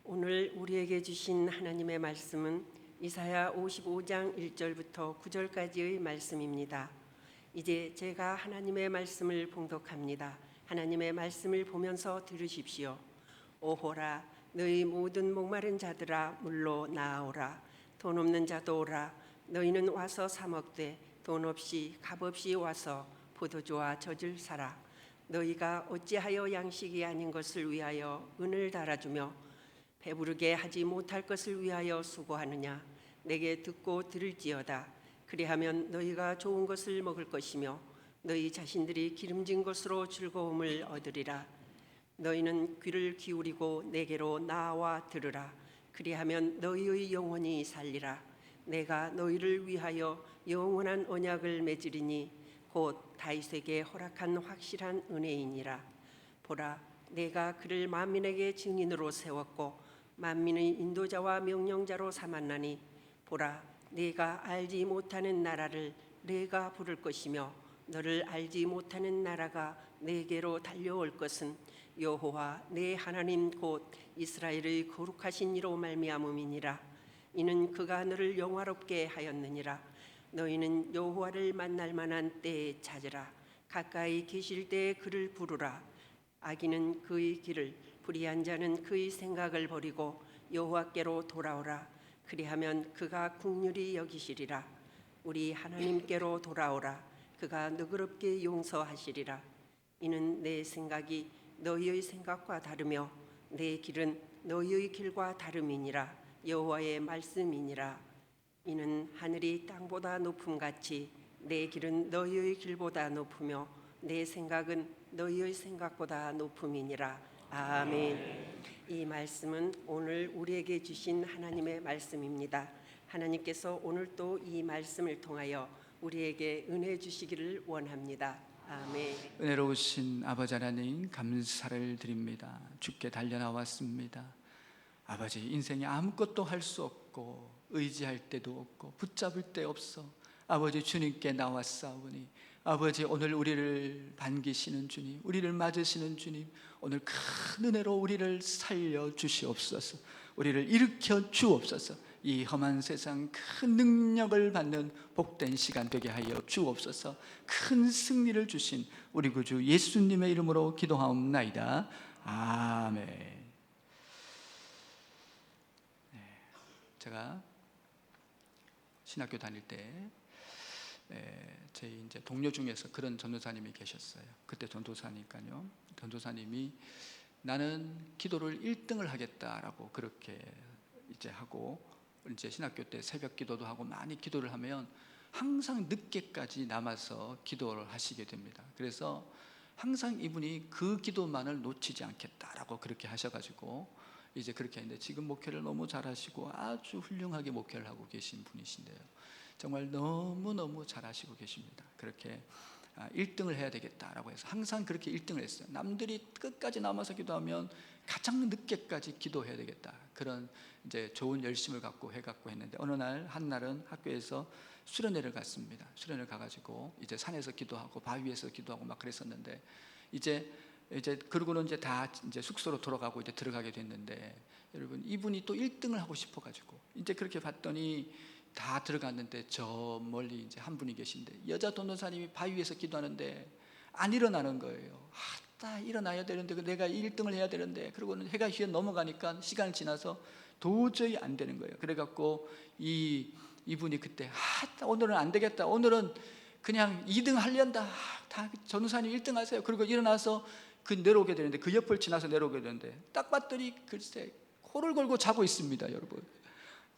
오늘 우리에게 주신 하나님의 말씀은 이사야 55장 1절부터 9절까지의 말씀입니다. 이제 제가 하나님의 말씀을 봉독합니다. 하나님의 말씀을 보면서 들으십시오. 오호라, 너희 모든 목마른 자들아 물로 나아오라. 돈 없는 자도 오라. 너희는 와서 사 먹되 돈 없이 값 없이 와서 포도주와 젖을 사라. 너희가 어찌하여 양식이 아닌 것을 위하여 은을 달아주며 배부르게 하지 못할 것을 위하여 수고하느냐. 내게 듣고 들을지어다. 그리하면 너희가 좋은 것을 먹을 것이며 너희 자신들이 기름진 것으로 즐거움을 얻으리라. 너희는 귀를 기울이고 내게로 나와 들으라. 그리하면 너희의 영혼이 살리라. 내가 너희를 위하여 영원한 언약을 맺으리니 곧 다윗에게 허락한 확실한 은혜이니라. 보라, 내가 그를 만민에게 증인으로 세웠고 만민의 인도자와 명령자로 삼았나니 보라, 네가 알지 못하는 나라를 내가 부를 것이며 너를 알지 못하는 나라가 내게로 달려올 것은 여호와 내 하나님 곧 이스라엘의 거룩하신 이로 말미암음이니라. 이는 그가 너를 영화롭게 하였느니라. 너희는 여호와를 만날 만한 때에 찾으라. 가까이 계실 때에 그를 부르라. 악인은 그의 길을, 불의한 자는 그의 생각을 버리고 여호와께로 돌아오라. 그리하면 그가 긍휼히 여기시리라. 우리 하나님께로 돌아오라. 그가 너그럽게 용서하시리라. 이는 내 생각이 너희의 생각과 다르며 내 길은 너희의 길과 다름이니라. 여호와의 말씀이니라. 이는 하늘이 땅보다 높음같이 내 길은 너희의 길보다 높으며 내 생각은 너희의 생각보다 높음이니라. 아멘. 이 말씀은 오늘 우리에게 주신 하나님의 말씀입니다. 하나님께서 오늘 또 이 말씀을 통하여 우리에게 은혜 주시기를 원합니다. 아멘. 은혜로우신 아버지 하나님, 감사를 드립니다. 주께 달려나왔습니다. 아버지, 인생에 아무것도 할 수 없고 의지할 데도 없고 붙잡을 데 없어 아버지 주님께 나왔사오니 아버지, 오늘 우리를 반기시는 주님, 우리를 맞으시는 주님, 오늘 큰 은혜로 우리를 살려 주시옵소서. 우리를 일으켜 주옵소서. 이 험한 세상 큰 능력을 받는 복된 시간 되게 하여 주옵소서. 큰 승리를 주신 우리 구주 예수님의 이름으로 기도하옵나이다. 아멘. 제가 신학교 다닐 때 제 이제 동료 중에서 그런 전도사님이 계셨어요. 그때 전도사니까요. 전도사님이 나는 기도를 1등을 하겠다라고 그렇게 이제 하고, 이제 신학교 때 새벽 기도도 하고 많이 기도를 하면 항상 늦게까지 남아서 기도를 하시게 됩니다. 그래서 항상 이분이 그 기도만을 놓치지 않겠다라고 그렇게 하셔가지고 이제 그렇게 했는데, 지금 목회를 너무 잘하시고 아주 훌륭하게 목회를 하고 계신 분이신데요. 정말 너무너무 잘하시고 계십니다. 그렇게 1등을 해야 되겠다라고 해서 항상 그렇게 1등을 했어요. 남들이 끝까지 남아서 기도하면 가장 늦게까지 기도해야 되겠다, 그런 이제 좋은 열심을 갖고 했는데, 어느 날 한날은 학교에서 수련회를 갔습니다. 수련회를 가가지고 이제 산에서 기도하고 바위에서 기도하고 막 그랬었는데, 이제 그러고는 이제 다 이제 숙소로 돌아가고 이제 들어가게 됐는데, 여러분, 이분이 또 1등을 하고 싶어가지고 이제 그렇게 봤더니 다 들어갔는데 저 멀리 이제 한 분이 계신데, 여자 전도사님이 바위에서 기도하는데 안 일어나는 거예요. 다 일어나야 되는데 내가 1등을 해야 되는데, 그러고는 해가 휘어 넘어가니까 시간이 지나서 도저히 안 되는 거예요. 그래갖고 이분이 그때 오늘은 안 되겠다, 오늘은 그냥 2등 하련다, 다 전도사님 1등 하세요. 그리고 일어나서 내려오게 되는데, 그 옆을 지나서 내려오게 되는데 딱 봤더니 글쎄 코를 골고 자고 있습니다. 여러분,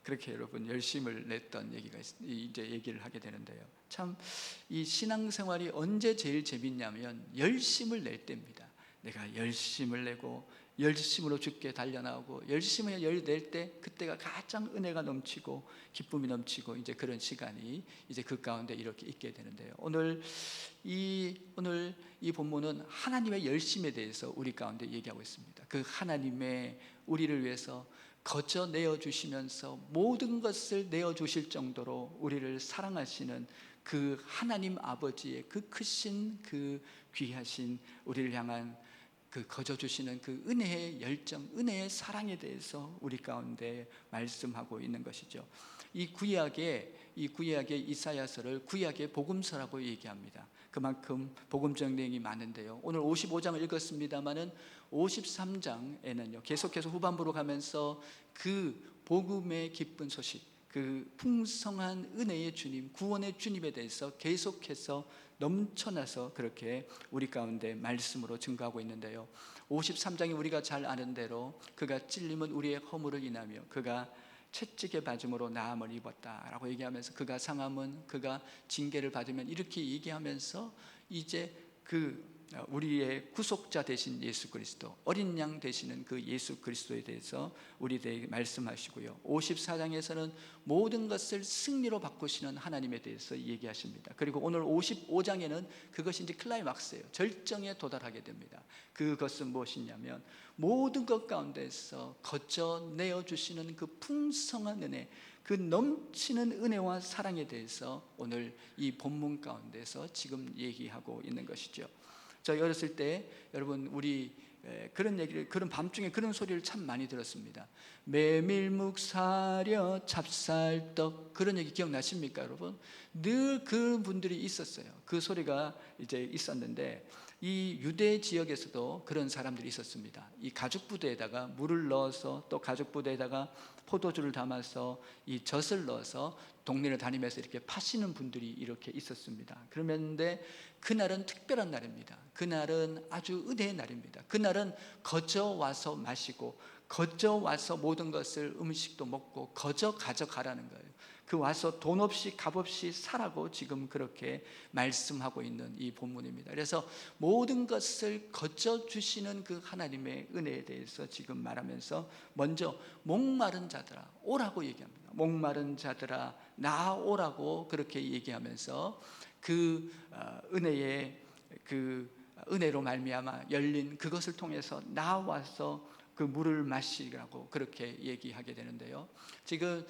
그렇게 여러분 열심을 냈던 얘기가 이제 얘기를 하게 되는데요. 참 이 신앙생활이 언제 제일 재밌냐면 열심을 낼 때입니다. 내가 열심을 내고 열심으로 주께 달려나오고 열심을 낼 때, 그때가 가장 은혜가 넘치고 기쁨이 넘치고 이제 그런 시간이 이제 그 가운데 이렇게 있게 되는데요. 오늘 이 본문은 하나님의 열심에 대해서 우리 가운데 얘기하고 있습니다. 그 하나님의 우리를 위해서 거저 내어주시면서 모든 것을 내어주실 정도로 우리를 사랑하시는 그 하나님 아버지의 그 크신, 그 귀하신 우리를 향한 그 거저 주시는 그 은혜의 열정, 은혜의 사랑에 대해서 우리 가운데 말씀하고 있는 것이죠. 이 구약의 이사야서를 구약의 복음서라고 얘기합니다. 그만큼 복음 전쟁이 많은데요. 오늘 55장을 읽었습니다마는 53장에는요, 계속해서 후반부로 가면서 그 복음의 기쁜 소식, 그 풍성한 은혜의 주님, 구원의 주님에 대해서 계속해서 넘쳐나서 그렇게 우리 가운데 말씀으로 증거하고 있는데요. 53장이 우리가 잘 아는 대로 그가 찔림은 우리의 허물을 인하며 그가 채찍의 받음으로 나음을 입었다라고 얘기하면서, 그가 상함은 그가 징계를 받으면, 이렇게 얘기하면서 이제 그 우리의 구속자 되신 예수 그리스도, 어린 양 되시는 그 예수 그리스도에 대해서 우리에게 말씀하시고요. 54장에서는 모든 것을 승리로 바꾸시는 하나님에 대해서 얘기하십니다. 그리고 오늘 55장에는 그것이 이제 클라이막스예요. 절정에 도달하게 됩니다. 그것은 무엇이냐면 모든 것 가운데서 거저 내어주시는 그 풍성한 은혜, 그 넘치는 은혜와 사랑에 대해서 오늘 이 본문 가운데서 지금 얘기하고 있는 것이죠. 저희 어렸을 때 여러분, 우리 그런 얘기를, 그런 밤중에 그런 소리를 참 많이 들었습니다. 메밀묵 사려 찹쌀떡, 그런 얘기 기억나십니까 여러분? 늘 그런 분들이 있었어요. 그 소리가 이제 있었는데, 이 유대 지역에서도 그런 사람들이 있었습니다. 이 가죽부대에다가 물을 넣어서, 또 가죽부대에다가 포도주를 담아서 이 젖을 넣어서 동네를 다니면서 이렇게 파시는 분들이 이렇게 있었습니다. 그런데 그날은 특별한 날입니다. 그날은 아주 은혜의 날입니다. 그날은 거저 와서 마시고, 거저 와서 모든 것을, 음식도 먹고 거저 가져가라는 거예요. 그 와서 돈 없이 값 없이 사라고 지금 그렇게 말씀하고 있는 이 본문입니다. 그래서 모든 것을 거저 주시는 그 하나님의 은혜에 대해서 지금 말하면서, 먼저 목마른 자들아 오라고 얘기합니다. 목마른 자들아 나오라고 그렇게 얘기하면서, 그 은혜의 그 은혜로 말미암아 열린 그것을 통해서 나와서 그 물을 마시라고 그렇게 얘기하게 되는데요. 지금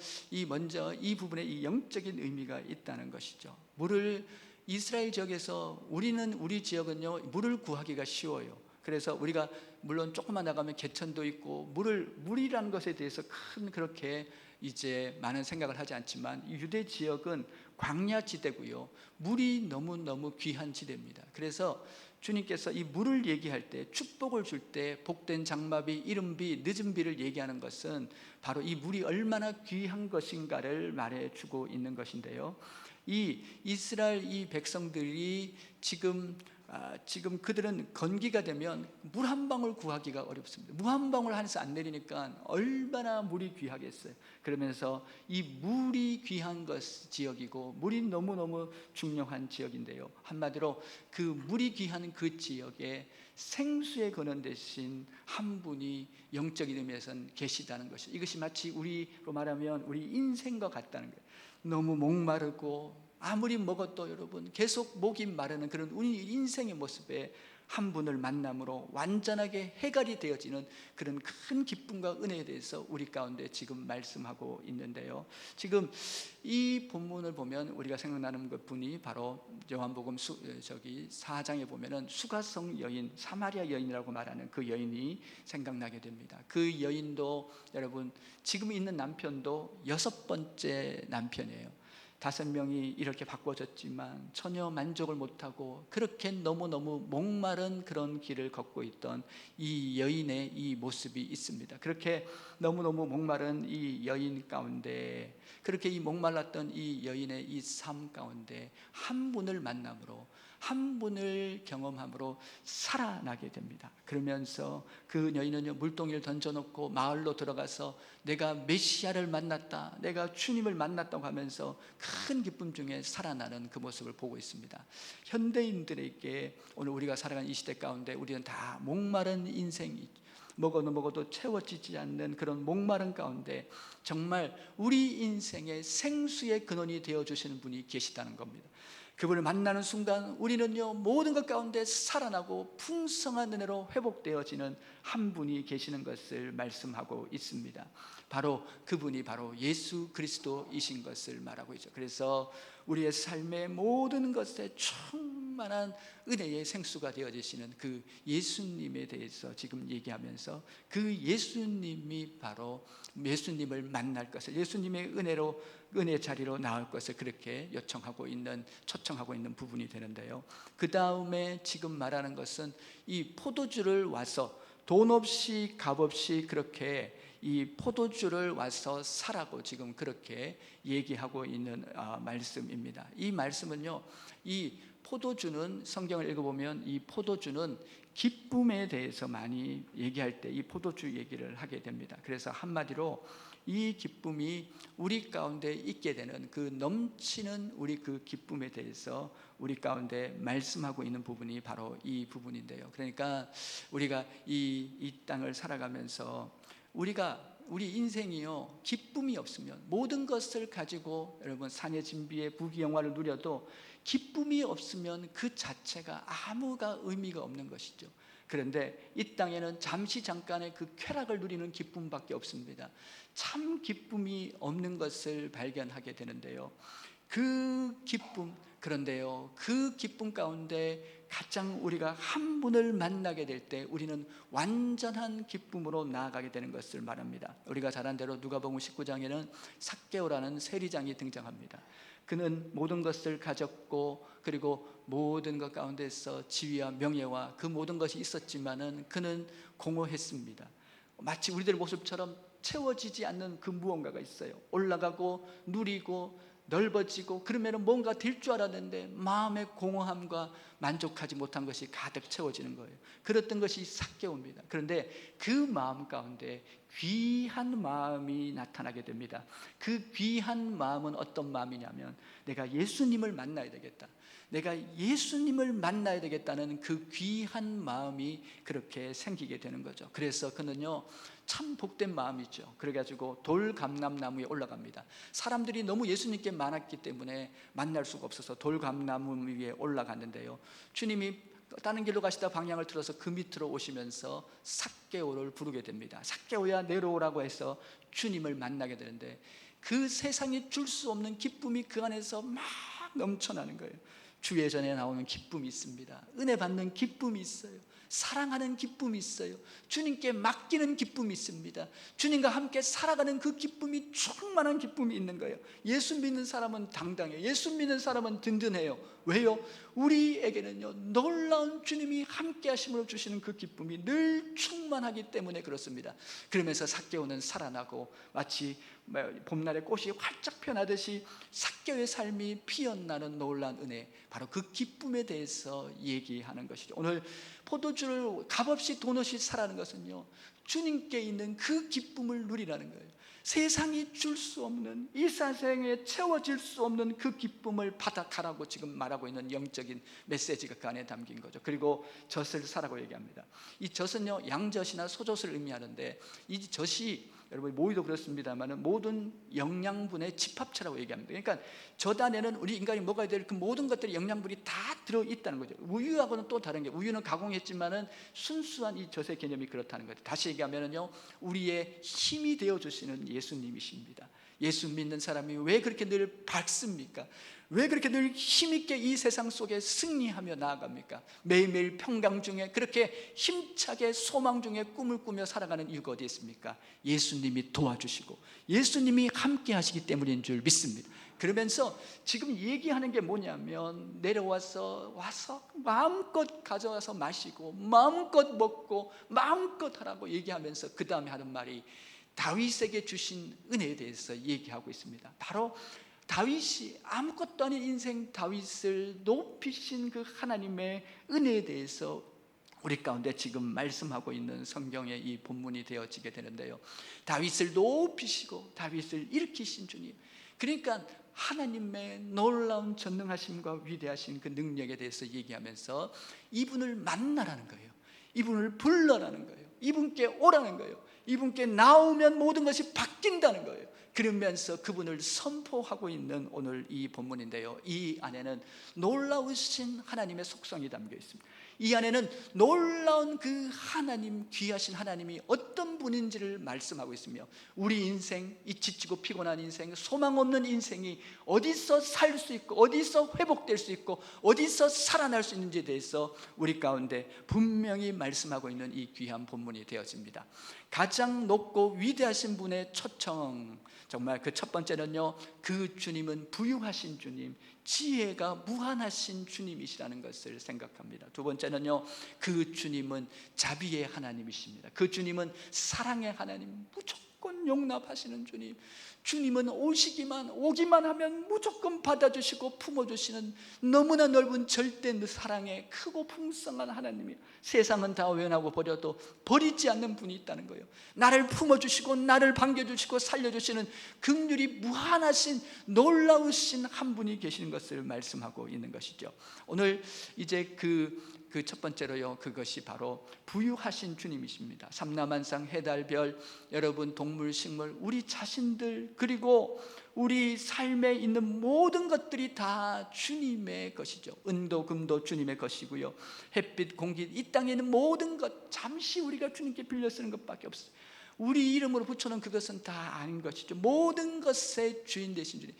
먼저 이 부분에 이 영적인 의미가 있다는 것이죠. 물을 이스라엘 지역에서, 우리 지역은요 물을 구하기가 쉬워요. 그래서 우리가 물론 조금만 나가면 개천도 있고 물이라는 것에 대해서 큰 그렇게 이제 많은 생각을 하지 않지만, 유대 지역은 광야 지대고요, 물이 너무너무 귀한 지대입니다. 그래서 주님께서 이 물을 얘기할 때, 축복을 줄 때 복된 장마비, 이른비, 늦은비를 얘기하는 것은 바로 이 물이 얼마나 귀한 것인가를 말해주고 있는 것인데요. 이 이스라엘 이 백성들이 지금 그들은 건기가 되면 물 한 방울 구하기가 어렵습니다. 물 한 방울 하늘에서 안 내리니까 얼마나 물이 귀하겠어요. 그러면서 이 물이 귀한 지역이고, 물이 너무너무 중요한 지역인데요, 한마디로 그 물이 귀한 그 지역에 생수의 근원 되신 한 분이 영적인 의미에서는 계시다는 것이죠. 이것이 마치 우리로 말하면 우리 인생과 같다는 거예요. 너무 목마르고 아무리 먹어도 여러분 계속 목이 마르는 그런 우리 인생의 모습에 한 분을 만남으로 완전하게 해결이 되어지는 그런 큰 기쁨과 은혜에 대해서 우리 가운데 지금 말씀하고 있는데요. 지금 이 본문을 보면 우리가 생각나는 것 분이 바로 요한복음 4장에 보면은 수가성 여인, 사마리아 여인이라고 말하는 그 여인이 생각나게 됩니다. 그 여인도 여러분 지금 있는 남편도 6번째 남편이에요. 5명이 이렇게 바꿔졌지만 전혀 만족을 못하고 그렇게 너무너무 목마른 그런 길을 걷고 있던 이 여인의 이 모습이 있습니다. 그렇게 너무너무 목마른 이 여인 가운데, 그렇게 이 목말랐던 이 여인의 이 삶 가운데 한 분을 만남으로, 한 분을 경험함으로 살아나게 됩니다. 그러면서 그 여인은요 물동이를 던져놓고 마을로 들어가서 내가 메시아를 만났다, 내가 주님을 만났다고 하면서 큰 기쁨 중에 살아나는 그 모습을 보고 있습니다. 현대인들에게 오늘 우리가 살아가는 이 시대 가운데 우리는 다 목마른 인생이, 먹어도 채워지지 않는 그런 목마른 가운데 정말 우리 인생의 생수의 근원이 되어주시는 분이 계시다는 겁니다. 그분을 만나는 순간 우리는요 모든 것 가운데 살아나고 풍성한 은혜로 회복되어지는 한 분이 계시는 것을 말씀하고 있습니다. 바로 그분이 바로 예수 그리스도이신 것을 말하고 있죠. 그래서 우리의 삶의 모든 것에 충만한 은혜의 생수가 되어지시는 그 예수님에 대해서 지금 얘기하면서 그 예수님이 바로 예수님을 만날 것을, 예수님의 은혜 자리로 나올 것을 그렇게 요청하고 있는, 초청하고 있는 부분이 되는데요. 그 다음에 지금 말하는 것은 이 포도주를 와서 돈 없이 값 없이 그렇게 이 포도주를 와서 사라고 지금 그렇게 얘기하고 있는 말씀입니다. 이 말씀은요, 이 포도주는, 성경을 읽어보면 이 포도주는 기쁨에 대해서 많이 얘기할 때 이 포도주 얘기를 하게 됩니다. 그래서 한마디로 이 기쁨이 우리 가운데 있게 되는 그 넘치는 우리 그 기쁨에 대해서 우리 가운데 말씀하고 있는 부분이 바로 이 부분인데요. 그러니까 우리가 이 땅을 살아가면서 우리 인생이요, 기쁨이 없으면, 모든 것을 가지고 여러분 산의 진비의 부귀영화를 누려도 기쁨이 없으면 그 자체가 아무가 의미가 없는 것이죠. 그런데 이 땅에는 잠시 잠깐의 그 쾌락을 누리는 기쁨밖에 없습니다. 참 기쁨이 없는 것을 발견하게 되는데요. 그 기쁨, 그런데요, 그 기쁨 가운데 가장 우리가 한 분을 만나게 될 때 우리는 완전한 기쁨으로 나아가게 되는 것을 말합니다. 우리가 잘 아는 대로 누가복음 19장에는 삭개오라는 세리장이 등장합니다. 그는 모든 것을 가졌고 그리고 모든 것 가운데서 지위와 명예와 그 모든 것이 있었지만은 그는 공허했습니다. 마치 우리들 모습처럼 채워지지 않는 그 무언가가 있어요. 올라가고 누리고 넓어지고 그러면 뭔가 될 줄 알았는데 마음의 공허함과 만족하지 못한 것이 가득 채워지는 거예요. 그랬던 것이 삭개오입니다. 그런데 그 마음 가운데 귀한 마음이 나타나게 됩니다. 그 귀한 마음은 어떤 마음이냐면, 내가 예수님을 만나야 되겠다, 내가 예수님을 만나야 되겠다는 그 귀한 마음이 그렇게 생기게 되는 거죠. 그래서 그는요, 참 복된 마음이죠. 그래가지고 돌감람나무에 올라갑니다. 사람들이 너무 예수님께 많았기 때문에 만날 수가 없어서 돌감나무 위에 올라갔는데요, 주님이 다른 길로 가시다 방향을 틀어서 그 밑으로 오시면서 삭개오를 부르게 됩니다. 삭개오야 내려오라고 해서 주님을 만나게 되는데, 그 세상이 줄 수 없는 기쁨이 그 안에서 막 넘쳐나는 거예요. 주예전에 나오는 기쁨이 있습니다. 은혜 받는 기쁨이 있어요. 사랑하는 기쁨이 있어요. 주님께 맡기는 기쁨이 있습니다. 주님과 함께 살아가는 그 기쁨이, 충만한 기쁨이 있는 거예요. 예수 믿는 사람은 당당해요. 예수 믿는 사람은 든든해요. 왜요? 우리에게는요, 놀라운 주님이 함께 하심으로 주시는 그 기쁨이 늘 충만하기 때문에 그렇습니다. 그러면서 삭개오는 살아나고 마치 봄날의 꽃이 활짝 피어나듯이 삭개오의 삶이 피어나는 놀라운 은혜, 바로 그 기쁨에 대해서 얘기하는 것이죠. 오늘 포도주를 값없이 돈 없이 사라는 것은요, 주님께 있는 그 기쁨을 누리라는 거예요. 세상이 줄 수 없는, 이 세상에 채워질 수 없는 그 기쁨을 받아가라고 지금 말하고 있는 영적인 메시지가 그 안에 담긴 거죠. 그리고 젖을 사라고 얘기합니다. 이 젖은요, 양젖이나 소젖을 의미하는데, 이 젖이 여러분 모이도 그렇습니다만 모든 영양분의 집합체라고 얘기합니다. 그러니까 젖 안에는 우리 인간이 먹어야 될 그 모든 것들이, 영양분이 다 들어있다는 거죠. 우유하고는 또 다른 게, 우유는 가공했지만은 순수한 이 젖의 개념이 그렇다는 거죠. 다시 얘기하면은요, 우리의 힘이 되어주시는 예수님이십니다. 예수 믿는 사람이 왜 그렇게 늘 밝습니까? 왜 그렇게 늘 힘있게 이 세상 속에 승리하며 나아갑니까? 매일매일 평강 중에 그렇게 힘차게 소망 중에 꿈을 꾸며 살아가는 이유가 어디에 있습니까? 예수님이 도와주시고 예수님이 함께 하시기 때문인 줄 믿습니다. 그러면서 지금 얘기하는 게 뭐냐면, 내려와서 마음껏 가져와서 마시고 마음껏 먹고 마음껏 하라고 얘기하면서 그 다음에 하는 말이 다윗에게 주신 은혜에 대해서 얘기하고 있습니다. 바로 다윗이 아무것도 아닌 인생 다윗을 높이신 그 하나님의 은혜에 대해서 우리 가운데 지금 말씀하고 있는 성경의 이 본문이 되어지게 되는데요, 다윗을 높이시고 다윗을 일으키신 주님, 그러니까 하나님의 놀라운 전능하심과 위대하신 그 능력에 대해서 얘기하면서 이분을 만나라는 거예요. 이분을 불러라는 거예요. 이분께 오라는 거예요. 이분께 나오면 모든 것이 바뀐다는 거예요. 그러면서 그분을 선포하고 있는 오늘 이 본문인데요, 이 안에는 놀라우신 하나님의 속성이 담겨 있습니다. 이 안에는 놀라운 그 하나님, 귀하신 하나님이 어떤 분인지를 말씀하고 있으며, 우리 인생, 이 지치고 피곤한 인생, 소망 없는 인생이 어디서 살 수 있고 어디서 회복될 수 있고 어디서 살아날 수 있는지에 대해서 우리 가운데 분명히 말씀하고 있는 이 귀한 본문이 되어집니다. 가장 높고 위대하신 분의 초청, 정말 그 첫 번째는요, 그 주님은 부유하신 주님, 지혜가 무한하신 주님이시라는 것을 생각합니다. 두 번째는요, 그 주님은 자비의 하나님이십니다. 그 주님은 사랑의 하나님, 무조건 용납하시는 주님, 주님은 오기만 하면 무조건 받아주시고 품어주시는 너무나 넓은 절대 사랑의 크고 풍성한 하나님이에요. 세상은 다 외면하고 버려도 버리지 않는 분이 있다는 거예요. 나를 품어주시고 나를 반겨주시고 살려주시는 긍휼이 무한하신 놀라우신 한 분이 계시는 것을 말씀하고 있는 것이죠. 오늘 이제 그 첫 번째로요, 그것이 바로 부유하신 주님이십니다. 삼라만상, 해달별, 여러분 동물, 식물, 우리 자신들, 그리고 우리 삶에 있는 모든 것들이 다 주님의 것이죠. 은도 금도 주님의 것이고요, 햇빛, 공기, 이 땅에 있는 모든 것 잠시 우리가 주님께 빌려 쓰는 것밖에 없어요. 우리 이름으로 붙여놓은 그것은 다 아닌 것이죠. 모든 것의 주인 되신 주님,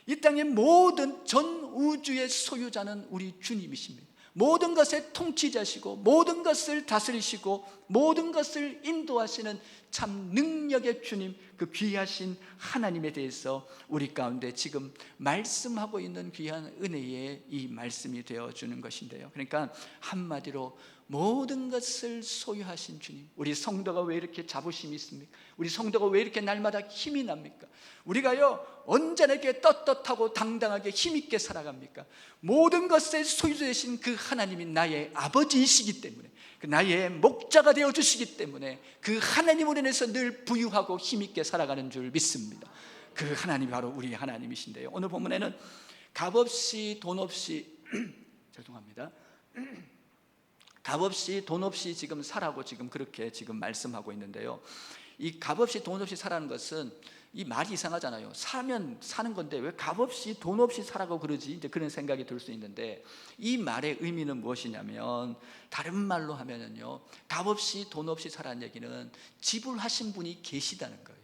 이 땅의 모든 전 우주의 소유자는 우리 주님이십니다. 모든 것의 통치자시고 모든 것을 다스리시고 모든 것을 인도하시는 참 능력의 주님, 그 귀하신 하나님에 대해서 우리 가운데 지금 말씀하고 있는 귀한 은혜의 이 말씀이 되어주는 것인데요, 그러니까 한마디로 모든 것을 소유하신 주님. 우리 성도가 왜 이렇게 자부심이 있습니까? 우리 성도가 왜 이렇게 날마다 힘이 납니까? 우리가요 언제나 이렇게 떳떳하고 당당하게 힘있게 살아갑니까? 모든 것의 소유자 되신 그 하나님이 나의 아버지이시기 때문에, 나의 목자가 되어주시기 때문에 그 하나님으로 인해서 늘 부유하고 힘있게 살아가는 줄 믿습니다. 그 하나님이 바로 우리 하나님이신데요, 오늘 본문에는 값없이 돈 없이 죄송합니다, 값없이 돈 없이 지금 살라고 지금 그렇게 지금 말씀하고 있는데요, 이 값없이 돈 없이 살라는 것은 이 말이 이상하잖아요. 사면 사는 건데 왜 값없이 돈 없이 살라고 그러지? 이제 그런 생각이 들 수 있는데, 이 말의 의미는 무엇이냐면, 다른 말로 하면은요, 값없이 돈 없이 살라는 얘기는 지불하신 분이 계시다는 거예요.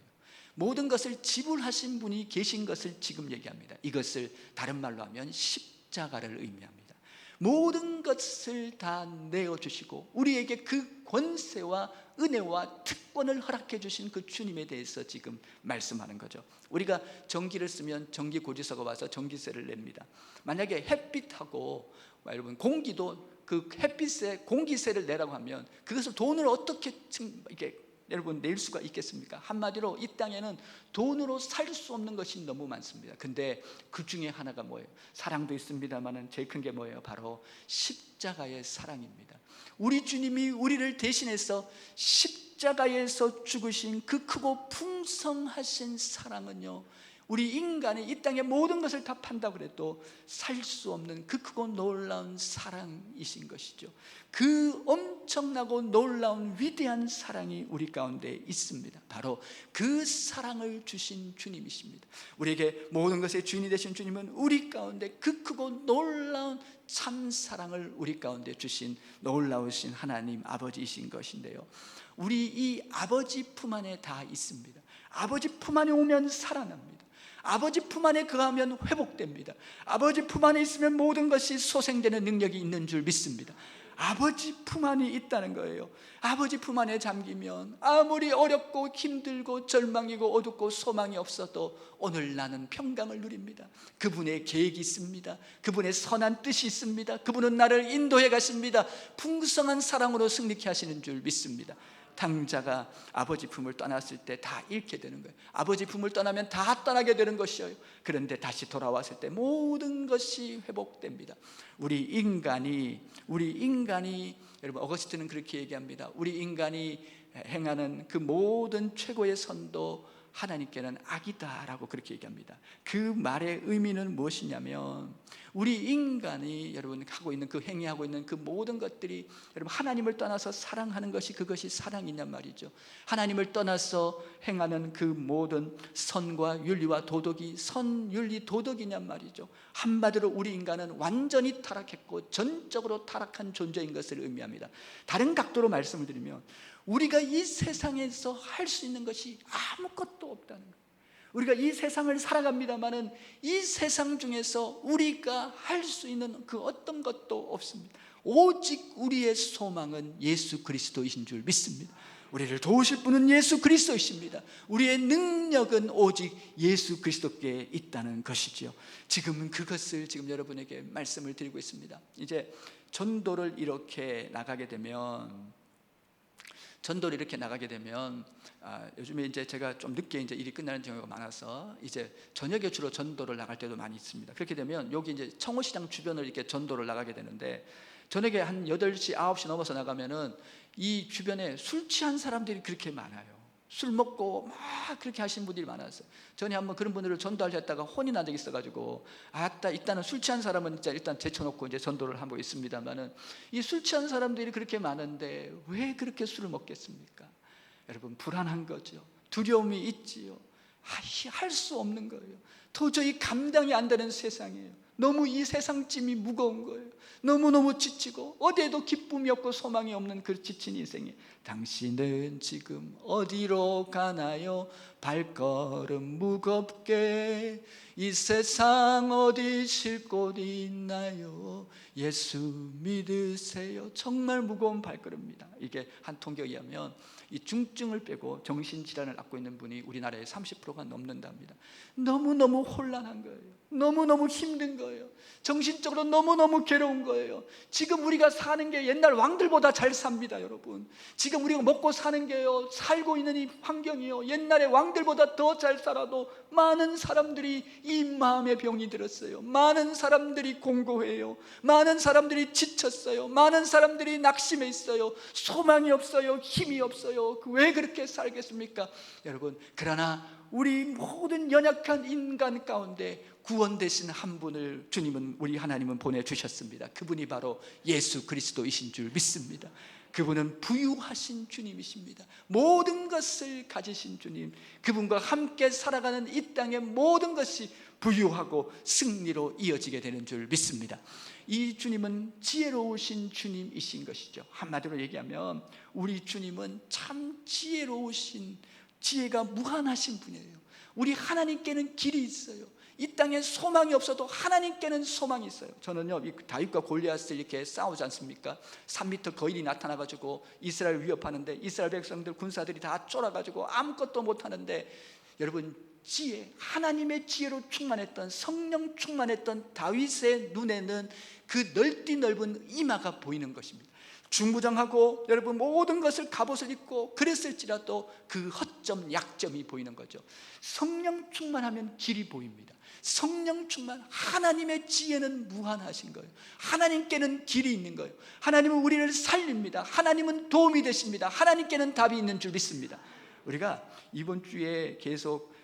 모든 것을 지불하신 분이 계신 것을 지금 얘기합니다. 이것을 다른 말로 하면 십자가를 의미합니다. 모든 것을 다 내어주시고 우리에게 그 권세와 은혜와 특권을 허락해 주신 그 주님에 대해서 지금 말씀하는 거죠. 우리가 전기를 쓰면 전기 고지서가 와서 전기세를 냅니다. 만약에 햇빛하고 여러분 공기도 그 햇빛에 공기세를 내라고 하면 그것을 돈을 어떻게 이렇게 여러분 낼 수가 있겠습니까? 한마디로 이 땅에는 돈으로 살 수 없는 것이 너무 많습니다. 근데 그 중에 하나가 뭐예요? 사랑도 있습니다만 제일 큰 게 뭐예요? 바로 십자가의 사랑입니다. 우리 주님이 우리를 대신해서 십자가에서 죽으신 그 크고 풍성하신 사랑은요, 우리 인간이 이 땅의 모든 것을 다 판다고 해도 살 수 없는 그 크고 놀라운 사랑이신 것이죠. 그 엄청나고 놀라운 위대한 사랑이 우리 가운데 있습니다. 바로 그 사랑을 주신 주님이십니다. 우리에게 모든 것의 주인이 되신 주님은 우리 가운데 그 크고 놀라운 참 사랑을 우리 가운데 주신 놀라우신 하나님 아버지이신 것인데요, 우리 이 아버지 품 안에 다 있습니다. 아버지 품 안에 오면 살아납니다. 아버지 품 안에 거하면 회복됩니다. 아버지 품 안에 있으면 모든 것이 소생되는 능력이 있는 줄 믿습니다. 아버지 품 안에 있다는 거예요. 아버지 품 안에 잠기면 아무리 어렵고 힘들고 절망이고 어둡고 소망이 없어도 오늘 나는 평강을 누립니다. 그분의 계획이 있습니다. 그분의 선한 뜻이 있습니다. 그분은 나를 인도해 가십니다. 풍성한 사랑으로 승리케 하시는 줄 믿습니다. 탕자가 아버지 품을 떠났을 때 다 잃게 되는 거예요. 아버지 품을 떠나면 다 떠나게 되는 것이에요. 그런데 다시 돌아왔을 때 모든 것이 회복됩니다. 우리 인간이 여러분 어거스틴은 그렇게 얘기합니다. 우리 인간이 행하는 그 모든 최고의 선도 하나님께는 악이다라고 그렇게 얘기합니다. 그 말의 의미는 무엇이냐면 우리 인간이 여러분 하고 있는 그 행위하고 있는 그 모든 것들이 여러분 하나님을 떠나서 사랑하는 것이 그것이 사랑이냔 말이죠. 하나님을 떠나서 행하는 그 모든 선과 윤리와 도덕이 선윤리 도덕이냔 말이죠. 한마디로 우리 인간은 완전히 타락했고 전적으로 타락한 존재인 것을 의미합니다. 다른 각도로 말씀을 드리면 우리가 이 세상에서 할 수 있는 것이 아무것도 없다는 거예요. 우리가 이 세상을 살아갑니다마는 이 세상 중에서 우리가 할 수 있는 그 어떤 것도 없습니다. 오직 우리의 소망은 예수 그리스도이신 줄 믿습니다. 우리를 도우실 분은 예수 그리스도이십니다. 우리의 능력은 오직 예수 그리스도께 있다는 것이지요. 지금은 그것을 지금 여러분에게 말씀을 드리고 있습니다. 이제 전도를 이렇게 나가게 되면 요즘에 이제 제가 좀 늦게 이제 일이 끝나는 경우가 많아서 이제 저녁에 주로 전도를 나갈 때도 많이 있습니다. 그렇게 되면 여기 이제 청호시장 주변을 이렇게 전도를 나가게 되는데 저녁에 한 8시, 9시 넘어서 나가면은 이 주변에 술 취한 사람들이 그렇게 많아요. 술 먹고 막 그렇게 하시는 분들이 많았어요. 전에 한번 그런 분들을 전도하셨다가 혼이 난 적이 있어가지고 아따 일단은 술 취한 사람은 진짜 일단 제쳐놓고 이제 전도를 하고 있습니다만은 이 술 취한 사람들이 그렇게 많은데 왜 그렇게 술을 먹겠습니까? 여러분 불안한 거죠. 두려움이 있지요. 할 수 없는 거예요. 도저히 감당이 안 되는 세상이에요. 너무 이 세상 짐이 무거운 거예요. 너무너무 지치고 어디에도 기쁨이 없고 소망이 없는 그 지친 인생이 당신은 지금 어디로 가나요? 발걸음 무겁게 이 세상 어디 쉴 곳 있나요? 예수 믿으세요. 정말 무거운 발걸음입니다. 이게 한 통계에 의하면 이 중증을 빼고 정신질환을 앓고 있는 분이 우리나라의 30%가 넘는답니다. 너무너무 혼란한 거예요. 너무너무 힘든 거예요. 정신적으로 너무너무 괴로운 거예요. 지금 우리가 사는 게 옛날 왕들보다 잘 삽니다, 여러분. 지금 우리가 먹고 사는 게요, 살고 있는 이 환경이요, 옛날의 왕들보다 더 잘 살아도 많은 사람들이 이 마음의 병이 들었어요. 많은 사람들이 공고해요. 많은 사람들이 지쳤어요. 많은 사람들이 낙심해 있어요. 소망이 없어요. 힘이 없어요. 왜 그렇게 살겠습니까? 여러분, 그러나 우리 모든 연약한 인간 가운데 구원 되신 한 분을 주님은, 우리 하나님은 보내주셨습니다. 그분이 바로 예수 그리스도이신 줄 믿습니다. 그분은 부유하신 주님이십니다. 모든 것을 가지신 주님, 그분과 함께 살아가는 이 땅의 모든 것이 부유하고 승리로 이어지게 되는 줄 믿습니다. 이 주님은 지혜로우신 주님이신 것이죠. 한마디로 얘기하면 우리 주님은 참 지혜로우신, 지혜가 무한하신 분이에요. 우리 하나님께는 길이 있어요. 이 땅에 소망이 없어도 하나님께는 소망이 있어요. 저는요, 이 다윗과 골리앗을 이렇게 싸우지 않습니까? 3m 거인이 나타나가지고 이스라엘 위협하는데 이스라엘 백성들 군사들이 다 쫄아가지고 아무것도 못하는데, 여러분, 지혜, 하나님의 지혜로 충만했던, 성령 충만했던 다윗의 눈에는 그 넓디 넓은 이마가 보이는 것입니다. 중부장하고 여러분 모든 것을 갑옷을 입고 그랬을지라도 그 허점, 약점이 보이는 거죠. 성령 충만하면 길이 보입니다. 성령 충만, 하나님의 지혜는 무한하신 거예요. 하나님께는 길이 있는 거예요. 하나님은 우리를 살립니다. 하나님은 도움이 되십니다. 하나님께는 답이 있는 줄 믿습니다. 우리가 이번 주에 계속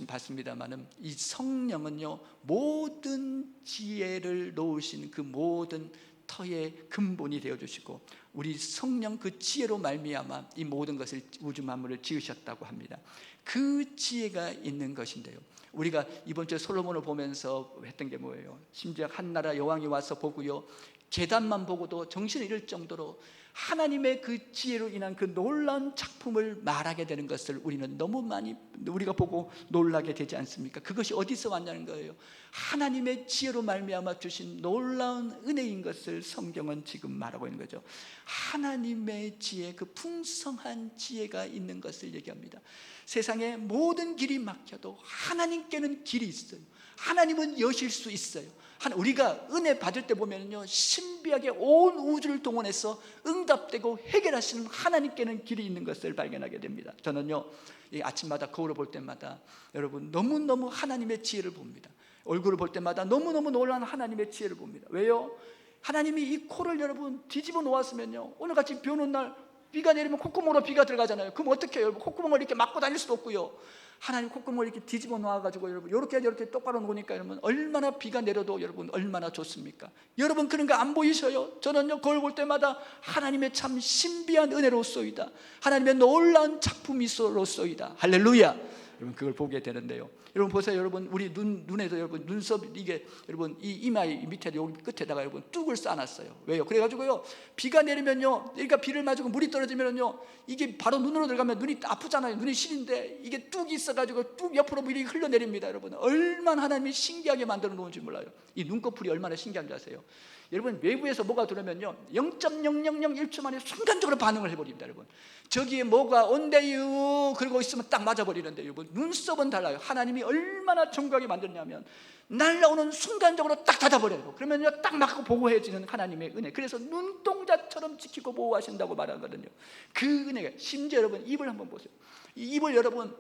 봤습니다만은 이 성령은요, 모든 지혜를 놓으신 그 모든 터의 근본이 되어주시고 우리 성령 그 지혜로 말미암아 이 모든 것을, 우주 만물을 지으셨다고 합니다. 그 지혜가 있는 것인데요, 우리가 이번 주에 솔로몬을 보면서 했던 게 뭐예요? 심지어 한나라 여왕이 와서 보고요, 계단만 보고도 정신을 잃을 정도로 하나님의 그 지혜로 인한 그 놀라운 작품을 말하게 되는 것을 우리는 너무 많이 우리가 보고 놀라게 되지 않습니까? 그것이 어디서 왔냐는 거예요. 하나님의 지혜로 말미암아 주신 놀라운 은혜인 것을 성경은 지금 말하고 있는 거죠. 하나님의 지혜, 그 풍성한 지혜가 있는 것을 얘기합니다. 세상에 모든 길이 막혀도 하나님께는 길이 있어요. 하나님은 여실 수 있어요. 우리가 은혜 받을 때 보면요, 신비하게 온 우주를 동원해서 응답되고 해결하시는 하나님께는 길이 있는 것을 발견하게 됩니다. 저는요, 이 아침마다 거울을 볼 때마다 여러분 너무너무 하나님의 지혜를 봅니다. 얼굴을 볼 때마다 너무너무 놀라운 하나님의 지혜를 봅니다. 왜요? 하나님이 이 코를 여러분 뒤집어 놓았으면요, 오늘같이 비 오는 날 비가 내리면 콧구멍으로 비가 들어가잖아요. 그럼 어떻게 해요? 여러분, 콧구멍을 이렇게 막고 다닐 수도 없고요. 하나님 콧구멍을 이렇게 뒤집어 놓아가지고 여러분 이렇게 똑바로 놓으니까 여러분 얼마나 비가 내려도 여러분 얼마나 좋습니까? 여러분 그런 거 안 보이셔요? 저는요 거울 볼 때마다 하나님의 참 신비한 은혜로소이다, 하나님의 놀라운 작품이로소이다. 할렐루야. 여러분 그걸 보게 되는데요. 여러분 보세요. 여러분 우리 눈에도 여러분 눈썹 이게 여러분 이 이마 밑에 여기 끝에다가 여러분 뚝을 쌓아놨어요. 왜요? 그래가지고요 비가 내리면요, 그러니까 비를 맞고 물이 떨어지면요 이게 바로 눈으로 들어가면 눈이 아프잖아요. 눈이 시린데 이게 뚝이 있어가지고 뚝 옆으로 물이 흘러내립니다. 여러분 얼마나 하나님이 신기하게 만들어 놓은지 몰라요. 이 눈꺼풀이 얼마나 신기한지 아세요? 여러분 외부에서 뭐가 들어오면요 0.0001초 만에 순간적으로 반응을 해버립니다. 여러분 저기에 뭐가 온대요 그러고 있으면 딱 맞아버리는데 여러분 눈썹은 달라요. 하나님이 얼마나 정교하게 만들냐면 날라오는 순간적으로 딱 닫아버려요. 그러면요 딱 맞고 보호해주는 하나님의 은혜. 그래서 눈동자처럼 지키고 보호하신다고 말하거든요. 그 은혜가 심지어 여러분 입을 한번 보세요. 이 입을 여러분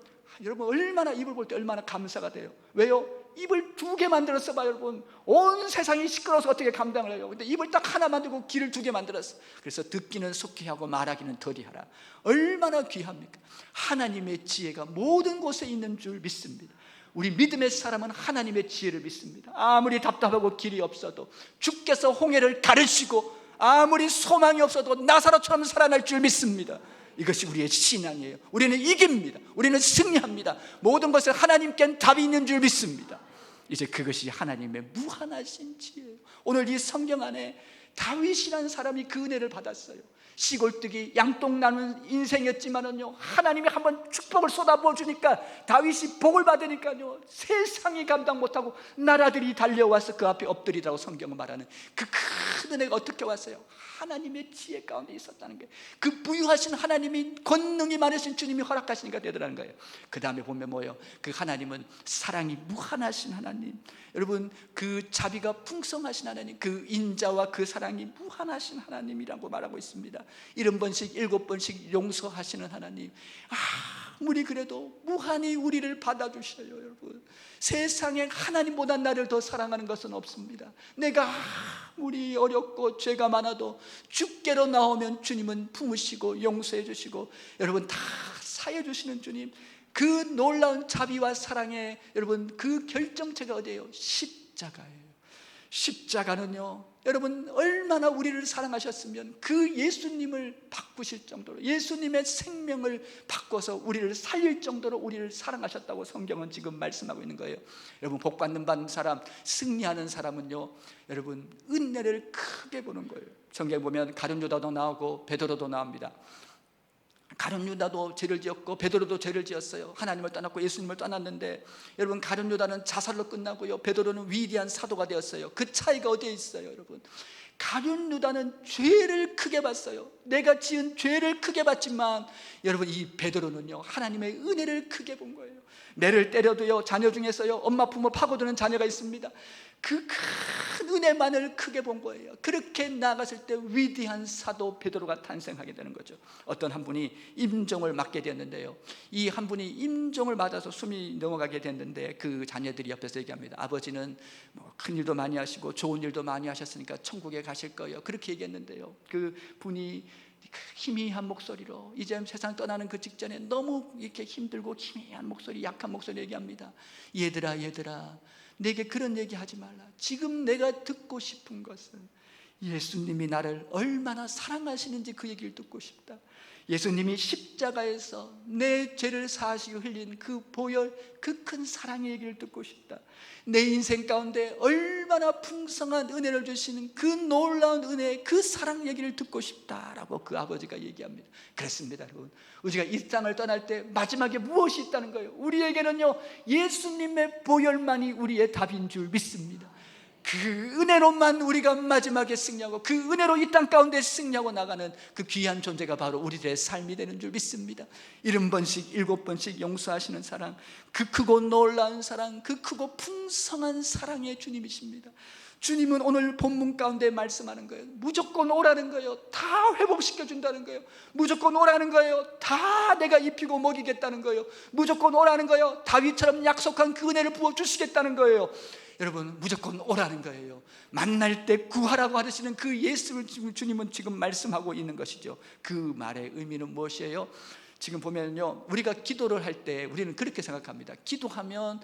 얼마나 입을 볼 때 얼마나 감사가 돼요. 왜요? 입을 2개 만들었어 봐 여러분. 온 세상이 시끄러워서 어떻게 감당을 해요? 근데 입을 딱 하나 만들고 귀를 2개 만들었어. 그래서 듣기는 속히 하고 말하기는 덜히 하라. 얼마나 귀합니까? 하나님의 지혜가 모든 곳에 있는 줄 믿습니다. 우리 믿음의 사람은 하나님의 지혜를 믿습니다. 아무리 답답하고 길이 없어도 주께서 홍해를 가르시고 아무리 소망이 없어도 나사로처럼 살아날 줄 믿습니다. 이것이 우리의 신앙이에요. 우리는 이깁니다. 우리는 승리합니다. 모든 것에 하나님께는 답이 있는 줄 믿습니다. 이제 그것이 하나님의 무한하신 지혜예요. 오늘 이 성경 안에 다윗이라는 사람이 그 은혜를 받았어요. 시골뜨기 양똥 나는 인생이었지만은요 하나님이 한번 축복을 쏟아부어 주니까 다윗이 복을 받으니까요 세상이 감당 못하고 나라들이 달려와서 그 앞에 엎드리라고 성경은 말하는 그 큰 은혜가 어떻게 왔어요? 하나님의 지혜 가운데 있었다는 거예요. 그 부유하신 하나님이 권능이 많으신 주님이 허락하시니까 되더라는 거예요. 그 다음에 보면 뭐예요? 그 하나님은 사랑이 무한하신 하나님, 여러분 그 자비가 풍성하신 하나님, 그 인자와 그 사랑이 무한하신 하나님이라고 말하고 있습니다. 70번씩 7번씩 용서하시는 하나님, 아무리 그래도 무한히 우리를 받아주셔요. 여러분 세상에 하나님보다 나를 더 사랑하는 것은 없습니다. 내가 아무리 어렵고 죄가 많아도 주께로 나오면 주님은 품으시고 용서해 주시고 여러분 다 사해 주시는 주님, 그 놀라운 자비와 사랑에 여러분 그 결정체가 어디예요? 십자가예요. 십자가는요 여러분 얼마나 우리를 사랑하셨으면 그 예수님을 바꾸실 정도로, 예수님의 생명을 바꿔서 우리를 살릴 정도로 우리를 사랑하셨다고 성경은 지금 말씀하고 있는 거예요. 여러분 복받는 사람, 승리하는 사람은요 여러분 은혜를 크게 보는 거예요. 성경에 보면 가룟 유다도 나오고 베드로도 나옵니다. 가룟 유다도 죄를 지었고 베드로도 죄를 지었어요. 하나님을 떠났고 예수님을 떠났는데 여러분 가룟 유다는 자살로 끝나고요 베드로는 위대한 사도가 되었어요. 그 차이가 어디에 있어요? 여러분 가룟 유다는 죄를 크게 봤어요. 내가 지은 죄를 크게 봤지만 여러분 이 베드로는요 하나님의 은혜를 크게 본 거예요. 매를 때려도요 자녀 중에서요 엄마 부모 파고드는 자녀가 있습니다. 그 큰 은혜만을 크게 본 거예요. 그렇게 나아갔을 때 위대한 사도 베드로가 탄생하게 되는 거죠. 어떤 한 분이 임종을 맞게 되었는데요, 이 한 분이 임종을 맞아서 숨이 넘어가게 됐는데 그 자녀들이 옆에서 얘기합니다. 아버지는 뭐 큰 일도 많이 하시고 좋은 일도 많이 하셨으니까 천국에 가실 거예요. 그렇게 얘기했는데요, 그 분이 희미한 목소리로 이제 세상 떠나는 그 직전에 너무 이렇게 힘들고 희미한 목소리, 약한 목소리 얘기합니다. 얘들아 내게 그런 얘기 하지 말라. 지금 내가 듣고 싶은 것은 예수님이 나를 얼마나 사랑하시는지 그 얘기를 듣고 싶다. 예수님이 십자가에서 내 죄를 사하시고 흘린 그 보혈, 그 큰 사랑의 얘기를 듣고 싶다. 내 인생 가운데 얼마나 풍성한 은혜를 주시는 그 놀라운 은혜, 그 사랑 얘기를 듣고 싶다라고 그 아버지가 얘기합니다. 그렇습니다 여러분, 우리가 이 땅을 떠날 때 마지막에 무엇이 있다는 거예요? 우리에게는요 예수님의 보혈만이 우리의 답인 줄 믿습니다. 그 은혜로만 우리가 마지막에 승리하고 그 은혜로 이 땅 가운데 승리하고 나가는 그 귀한 존재가 바로 우리들의 삶이 되는 줄 믿습니다. 70번씩 7번씩 용서하시는 사랑, 그 크고 놀라운 사랑, 그 크고 풍성한 사랑의 주님이십니다. 주님은 오늘 본문 가운데 말씀하는 거예요. 무조건 오라는 거예요. 다 회복시켜 준다는 거예요. 무조건 오라는 거예요. 다 내가 입히고 먹이겠다는 거예요. 무조건 오라는 거예요. 다윗처럼 약속한 그 은혜를 부어 주시겠다는 거예요. 여러분 무조건 오라는 거예요. 만날 때 구하라고 하시는 그 예수를 주님은 지금 말씀하고 있는 것이죠. 그 말의 의미는 무엇이에요? 지금 보면요, 우리가 기도를 할 때 우리는 그렇게 생각합니다. 기도하면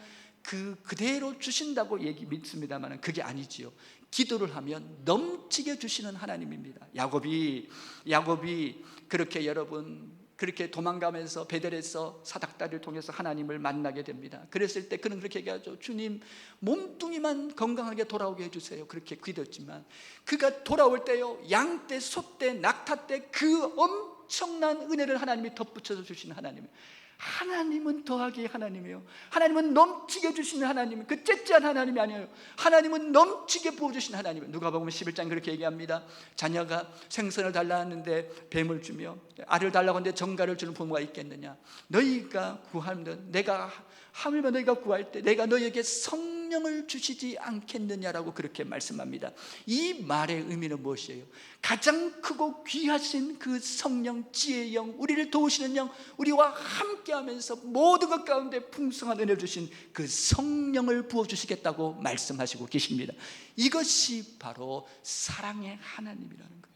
그대로 주신다고 믿습니다만 그게 아니지요. 기도를 하면 넘치게 주시는 하나님입니다. 야곱이 그렇게 여러분 그렇게 도망가면서 베델에서 사닥다리를 통해서 하나님을 만나게 됩니다. 그랬을 때 그는 그렇게 얘기하죠. 주님, 몸뚱이만 건강하게 돌아오게 해주세요. 그렇게 기도했지만 그가 돌아올 때요, 양떼, 소떼, 낙타떼 그 엄청난 은혜를 하나님이 덧붙여서 주시는 하나님. 하나님은 더하기의 하나님이에요. 하나님은 넘치게 주시는 하나님, 그 째째한 하나님이 아니에요. 하나님은 넘치게 부어주시는 하나님. 누가복음 11장 그렇게 얘기합니다. 자녀가 생선을 달라 하는데 뱀을 주며 알을 달라고 하는데 정갈을 주는 부모가 있겠느냐. 너희가 구하면 내가 하물며 너희가 구할 때 내가 너희에게 성령을 주시지 않겠느냐라고 그렇게 말씀합니다. 이 말의 의미는 무엇이에요? 가장 크고 귀하신 그 성령, 지혜의 영, 우리를 도우시는 영, 우리와 함께하면서 모든 것 가운데 풍성한 은혜를 주신 그 성령을 부어주시겠다고 말씀하시고 계십니다. 이것이 바로 사랑의 하나님이라는 거예요.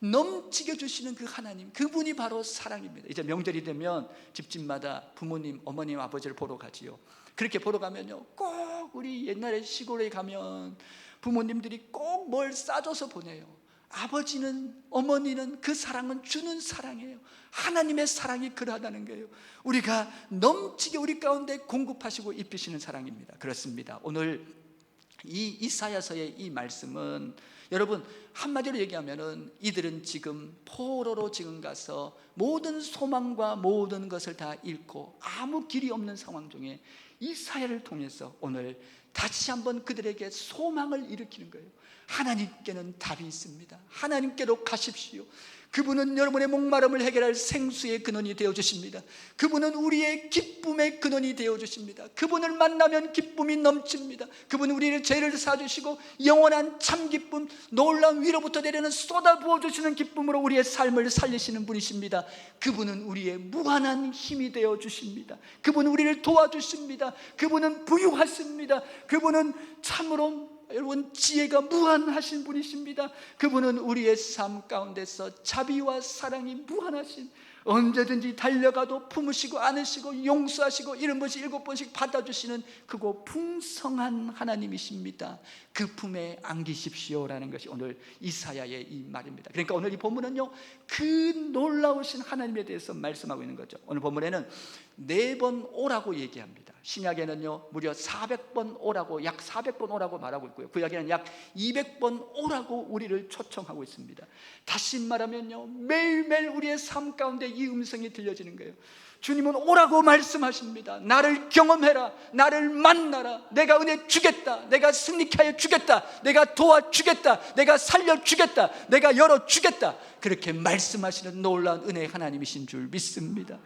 넘치게 주시는 그 하나님, 그분이 바로 사랑입니다. 이제 명절이 되면 집집마다 부모님, 어머님, 아버지를 보러 가지요. 그렇게 보러 가면요, 꼭 우리 옛날에 시골에 가면 부모님들이 꼭 뭘 싸줘서 보내요. 아버지는, 어머니는 그 사랑은 주는 사랑이에요. 하나님의 사랑이 그러하다는 거예요. 우리가 넘치게 우리 가운데 공급하시고 입히시는 사랑입니다. 그렇습니다. 오늘 이 이사야서의 이 말씀은 여러분 한마디로 얘기하면은 이들은 지금 포로로 지금 가서 모든 소망과 모든 것을 다 잃고 아무 길이 없는 상황 중에 이사야를 통해서 오늘 다시 한번 그들에게 소망을 일으키는 거예요. 하나님께는 답이 있습니다. 하나님께로 가십시오. 그분은 여러분의 목마름을 해결할 생수의 근원이 되어주십니다. 그분은 우리의 기쁨의 근원이 되어주십니다. 그분을 만나면 기쁨이 넘칩니다. 그분은 우리의 죄를 사주시고 영원한 참 기쁨, 놀라운 위로부터 내리는 쏟아 부어주시는 기쁨으로 우리의 삶을 살리시는 분이십니다. 그분은 우리의 무한한 힘이 되어주십니다. 그분은 우리를 도와주십니다. 그분은 부유하십니다. 그분은 참으로 여러분 지혜가 무한하신 분이십니다. 그분은 우리의 삶 가운데서 자비와 사랑이 무한하신, 언제든지 달려가도 품으시고 안으시고 용서하시고 7번씩 7번씩 받아주시는 그고 풍성한 하나님이십니다. 그 품에 안기십시오라는 것이 오늘 이사야의 이 말입니다. 그러니까 오늘 이 본문은요, 그 놀라우신 하나님에 대해서 말씀하고 있는 거죠. 오늘 본문에는 4번 오라고 얘기합니다. 신약에는요 무려 400번 오라고, 약 400번 오라고 말하고 있고요, 구약에는 약 200번 오라고 우리를 초청하고 있습니다. 다시 말하면요, 매일매일 우리의 삶 가운데 이 음성이 들려지는 거예요. 주님은 오라고 말씀하십니다. 나를 경험해라, 나를 만나라, 내가 은혜 주겠다, 내가 승리케 하여 주겠다, 내가 도와주겠다, 내가 살려주겠다, 내가 열어주겠다, 그렇게 말씀하시는 놀라운 은혜의 하나님이신 줄 믿습니다.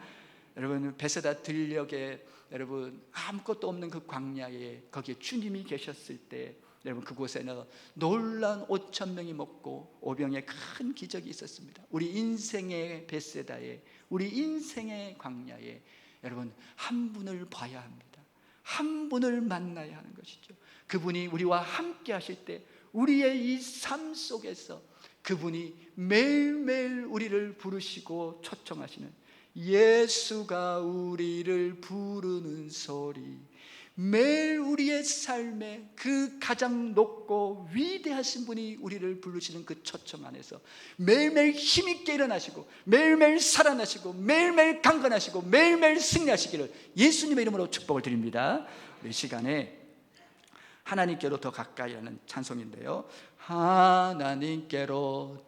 여러분 베세다 들녘에 여러분 아무것도 없는 그 광야에 거기에 주님이 계셨을 때 여러분 그곳에는 놀라운 5,000명이 먹고 오병의 큰 기적이 있었습니다. 우리 인생의 베세다에, 우리 인생의 광야에 여러분 한 분을 봐야 합니다. 한 분을 만나야 하는 것이죠. 그분이 우리와 함께 하실 때 우리의 이 삶 속에서 그분이 매일매일 우리를 부르시고 초청하시는, 예수가 우리를 부르는 소리, 매일 우리의 삶에 그 가장 높고 위대하신 분이 우리를 부르시는 그 초청 안에서 매일매일 힘있게 일어나시고 매일매일 살아나시고 매일매일 강건하시고 매일매일 승리하시기를 예수님의 이름으로 축복을 드립니다. 이 시간에 하나님께로 더 가까이 하는 찬송인데요, 하나님께로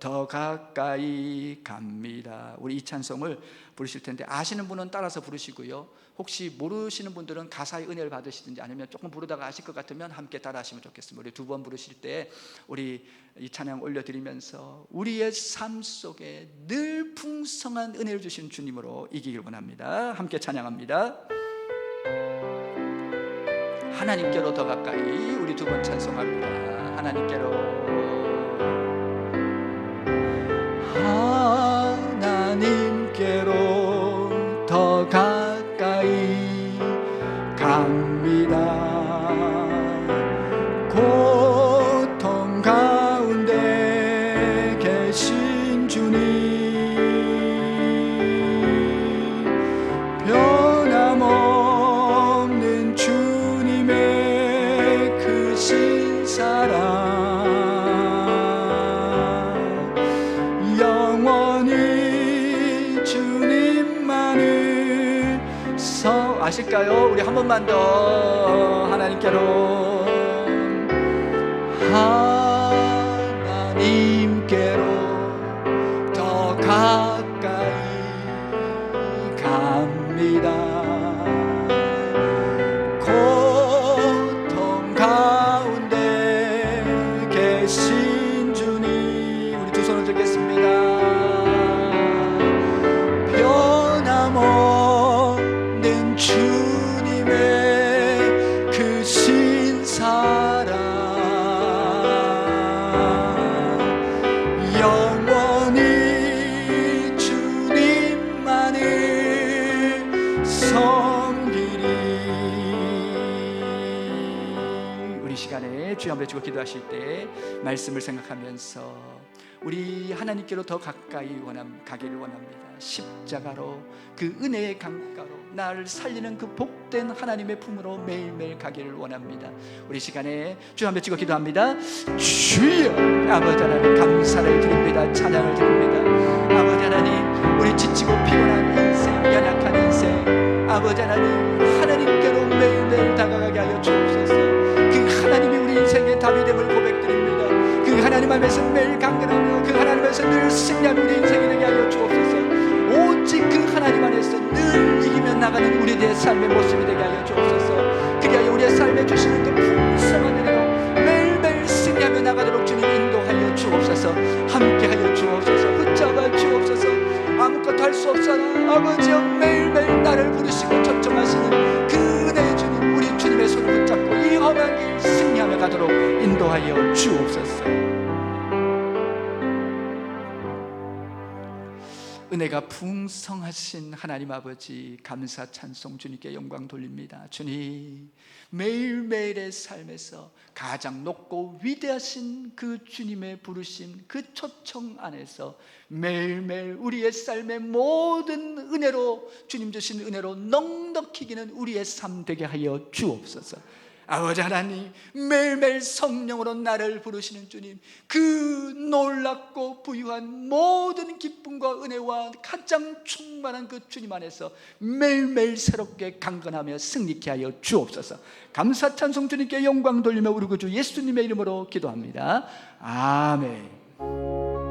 더 가까이 갑니다. 우리 이 찬송을 부르실 텐데 아시는 분은 따라서 부르시고요, 혹시 모르시는 분들은 가사의 은혜를 받으시든지 아니면 조금 부르다가 아실 것 같으면 함께 따라 하시면 좋겠습니다. 우리 2번 부르실 때 우리 이 찬양 올려드리면서 우리의 삶 속에 늘 풍성한 은혜를 주신 주님으로 이기길 원합니다. 함께 찬양합니다. 하나님께로 더 가까이, 우리 2번 찬송합니다. 하나님께로, 하나님께로 더 가까이 갑니다. 아실까요? 우리 한 번만 더 하나님께로 더 가까이 갑니다. 고통 가운데 계신 주님, 우리 두 손을 들겠습니다. 변함없는 주님의 그 신사랑 영원히 주님만을 섬기리. 우리 시간에 주여 한번 외치고 기도하실 때 말씀을 생각하면서 우리 하나님께로 더 가까이 가기를 원합니다. 십자가로, 그 은혜의 강가로 나를 살리는 그 복된 하나님의 품으로 매일매일 가기를 원합니다. 우리 시간에 주여 한번 외치고 기도합니다. 주여, 아버지 하나님 감사를 드립니다. 찬양을 드립니다. 아버지 하나님, 우리 지치고 피곤한 인생, 연약한 인생, 아버지 하나님께로 매일매일 다가가게 하여 주옵소서. 그 하나님이 우리 인생의 답이 됨을 고백드립니다. 그 하나님 앞에서 매일 강건하며 그 하나님 앞에서 늘 승리하는 우리 인생이 되게 하여 주옵소서. 오직 그 하나님 안에서 늘 이기며 나가는 우리의 삶의 모습이 되게 하여 주옵소서. 그리하여 우리의 삶에 주시는 그 풍성한 은혜로 매일매일 승리하며 나가도록 주님 인도하여 주옵소서. 함께하여 주옵소서. 붙잡아 주옵소서. 아무것도 할 수 없사나 아버지여 매일매일 나를 부르시고 초청하시는 그 은혜의 주님, 우리 주님의 손을 붙잡고 이 험한 길 승리하며 가도록 인도하여 주옵소서. 은혜가 풍성하신 하나님 아버지, 감사 찬송 주님께 영광 돌립니다. 주님, 매일매일의 삶에서 가장 높고 위대하신 그 주님의 부르심, 그 초청 안에서 매일매일 우리의 삶의 모든 은혜로, 주님 주신 은혜로 넉넉히 기는 우리의 삶 되게 하여 주옵소서. 아버지 하나님, 매일매일 성령으로 나를 부르시는 주님, 그 놀랍고 부유한 모든 기쁨과 은혜와 가장 충만한 그 주님 안에서 매일매일 새롭게 강건하며 승리케 하여 주옵소서. 감사 찬송 주님께 영광 돌리며 우리 구주 예수님의 이름으로 기도합니다. 아멘.